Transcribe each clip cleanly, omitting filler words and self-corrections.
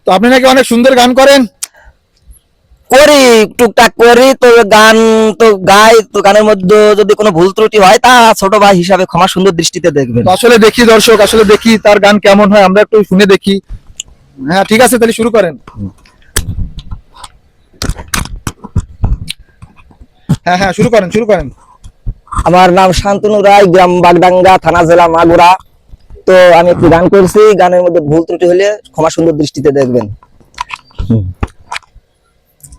তো আপনি নাকি অনেক সুন্দর গান করেন? করি, টুকটাক করি তো, গান তো গাই তো। গানের মধ্যে যদি কোনো ভুল ত্রুটি হয় তা ছোট ভাই হিসাবে ক্ষমা সুন্দর দৃষ্টিতে দেখবেন। তো আসলে দেখি দর্শক, আসলে দেখি তার গান কেমন হয়, আমরা একটু শুনে দেখি। হ্যাঁ ঠিক আছে, তাহলে শুরু করেন। হ্যাঁ হ্যাঁ, শুরু করেন শুরু করেন। আমার নাম শান্তনু রায়, গ্রাম বাগডাঙ্গা, থানা জেলা মাগুরা। তো আমি একটু গান করছি, গানের মধ্যে ভুল ত্রুটি হলে ক্ষমা সুন্দর দৃষ্টিতে দেখবেন।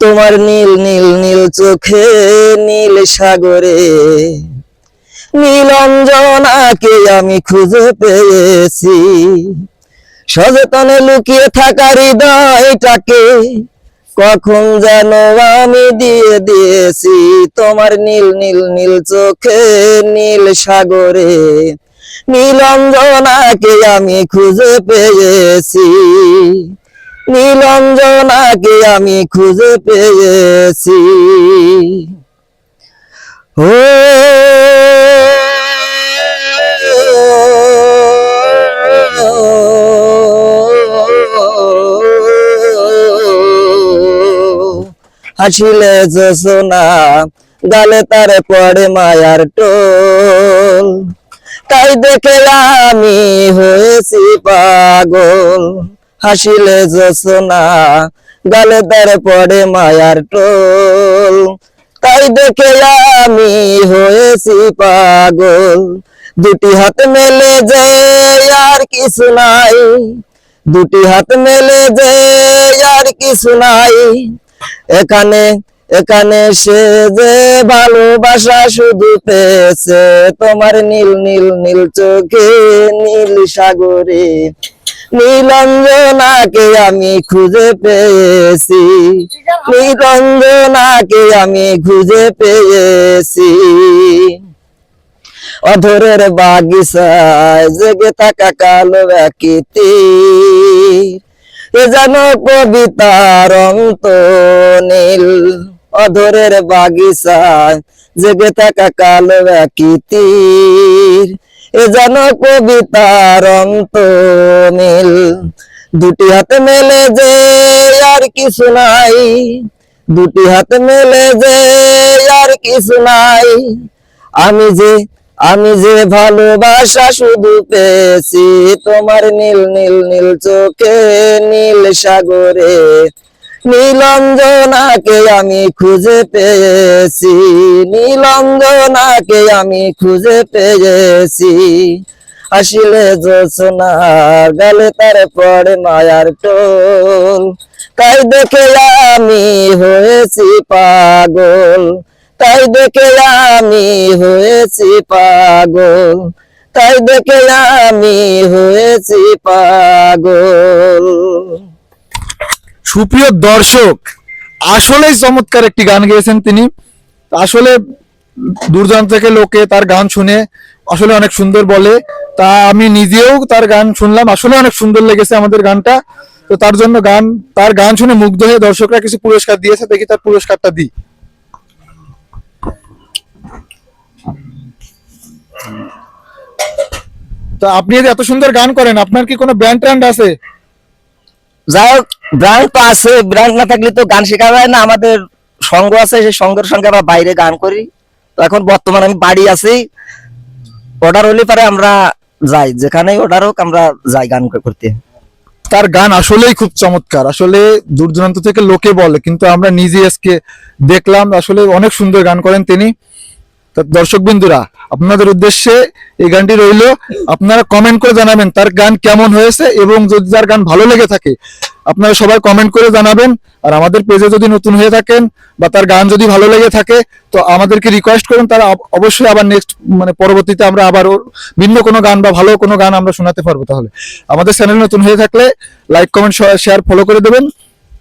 তোমার নীল নীল নীল চোখে নীল সাগরে নীলঞ্জনাকে আমি খুঁজে পেয়েছি, সযতনে লুকিয়ে থাকা হৃদয়টাকে কখন যেন আমি দিয়ে দিয়েছি। তোমার নীল নীল নীল চোখে নীল সাগরে নীলঞ্জনাকে আমি খুঁজে পেয়েছি, নীলঞ্জনাকে আমি খুঁজে পেয়েছি। ও হাসিলে জোছনা গালে তারে পড়ে মায়ার টোল, তাই দেখে আমি হয়েছি পাগল। হাসিলে জোছনা গালে তারে পড়ে মায়ার টোল, তাই দেখে আমি হয়েছি পাগল। দুটি হাত মেলে যে আর কিছু নাই, দুটি হাত মেলে যে আর কিছু নাই, এখানে এখানে সে যে ভালোবাসা শুধু পেয়েছে। তোমার নীল নীল নীল চোখে নীল সাগরে নীলঞ্জনাকে আমি খুঁজে পেয়েছি, নীলঞ্জনাকে আমি খুঁজে পেয়েছি। অধরের বাগিচায় জেগে থাকা কালো একটি এ যেন কবিতার অন্ত নীল। অধরের বাগিচায় জেগে থাকা কালো একটি এ যেন কবিতার অন্ত নীল। দুটি হাত মেলে যে আর কিছু নাই, দুটি হাত মেলে যে আর কিছু নাই, আমি যে ভালোবাসা শুধু পেয়েছি। তোমার নীল নীল নীল চোখে নীল সাগরে নীলঞ্জনাকে আমি খুঁজে পেয়েছি, নীলঞ্জনাকে আমি খুঁজে পেয়েছি। হাসিলে জোছনা গালে তারে পড়ে মায়ার টোল, তাই দেখে আমি হয়েছি পাগল, তাই দেখে আমি হয়েছি পাগল, তাই দেখে আমি হয়েছি পাগল। সুপ্রিয় দর্শক, আসলেই চমৎকার একটি গান গেয়েছেন তিনি। আসলে দূরদূরান্ত থেকে লোকে তার গান শুনে আসলে অনেক সুন্দর বলে। তা আমি নিজেও তার গান শুনলাম, আসলে অনেক সুন্দর লেগেছে আমাদের গানটা। তো তার জন্য তার গান শুনে মুগ্ধ হয়ে দর্শকরা কিছু পুরস্কার দিয়েছে, দেখি তার পুরস্কারটা দিই। তো আপনি যে এত সুন্দর গান করেন, আপনার কি কোনো ব্যান্ড ট্যান্ড আছে? যাই হোক, ব্র্যান্ড তো আছে, ব্র্যান্ড না থাকলে তো গান শেখা যায় না। আমাদের সঙ্গ আছে, সেই সঙ্গের সঙ্গে আমরা বাইরে গান করি। তো এখন বর্তমানে আমি বাড়ি আছি, অর্ডার হলে পরে আমরা যাই, যেখানেই অর্ডার হোক আমরা যাই গান করতে। তার গান আসলেই খুব চমৎকার, আসলে দূর দূরান্ত থেকে লোকে বলে, কিন্তু আমরা নিজে আজকে দেখলাম আসলে অনেক সুন্দর গান করেন তিনি। দর্শক বিন্দুরা, আপনাদের উদ্দেশ্যে এই গানটি রইল, আপনারা কমেন্ট করে জানাবেন তার গান কেমন হয়েছে, এবং যদি তার গান ভালো লেগে থাকে আপনারা সবাই কমেন্ট করে জানাবেন। আর আমাদের পেজে যদি নতুন হয়ে থাকেন বা তার গান যদি ভালো লেগে থাকে তো আমাদেরকে রিকোয়েস্ট করুন, তারা অবশ্যই আবার নেক্সট পরবর্তীতে আমরা আবার ভিন্ন কোনো গান বা ভালো কোনো গান আমরা শোনাতে পারবো। তাহলে আমাদের চ্যানেল নতুন হয়ে থাকলে লাইক কমেন্ট শেয়ার ফলো করে দেবেন।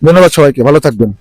ধন্যবাদ সবাইকে, ভালো থাকবেন।